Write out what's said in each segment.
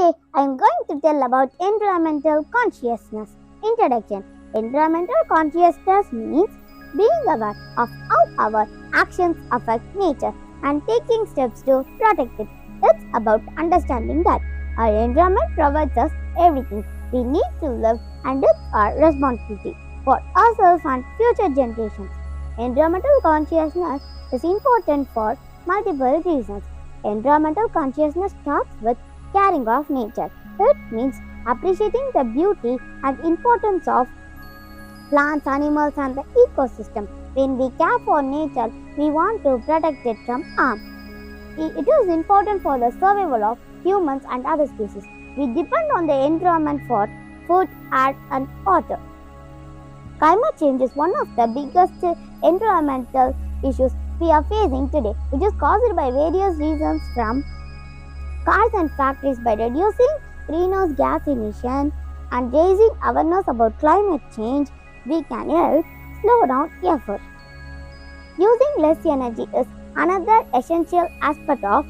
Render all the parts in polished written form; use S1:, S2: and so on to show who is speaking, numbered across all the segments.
S1: Today, I am going to tell about environmental consciousness. Introduction. Environmental consciousness means being aware of how our actions affect nature and taking steps to protect it. It's about understanding that our environment provides us everything we need to live, and it's our responsibility for ourselves and future generations. Environmental consciousness is important for multiple reasons. Environmental consciousness starts with caring of nature. It means appreciating the beauty and importance of plants, animals, and the ecosystem. When we care for nature, we want to protect it from harm. It is important for the survival of humans and other species. We depend on the environment for food, air, and water. Climate change is one of the biggest environmental issues we are facing today. It is caused by various reasons, from cars and factories. By reducing greenhouse gas emission and raising awareness about climate change, we can help slow down effort. Using less energy is another essential aspect of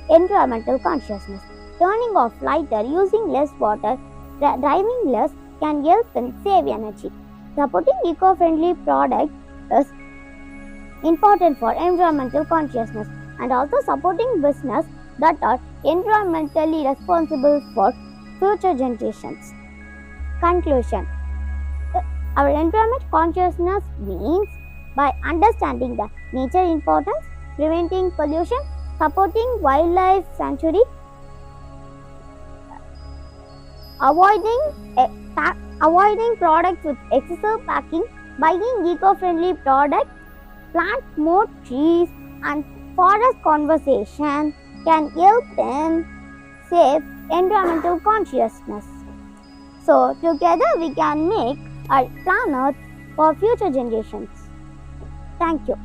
S1: environmental consciousness. Turning off lighter, using less water, driving less can help in save energy. Supporting eco-friendly products is important for environmental consciousness, and also supporting business that are environmentally responsible for future generations. Conclusion. Our environment consciousness means by understanding the nature importance, preventing pollution, supporting wildlife sanctuary, avoiding products with excessive packing, buying eco-friendly products, plant more trees, and forest conservation can help in save environmental consciousness. So together we can make our planet for future generations. Thank you.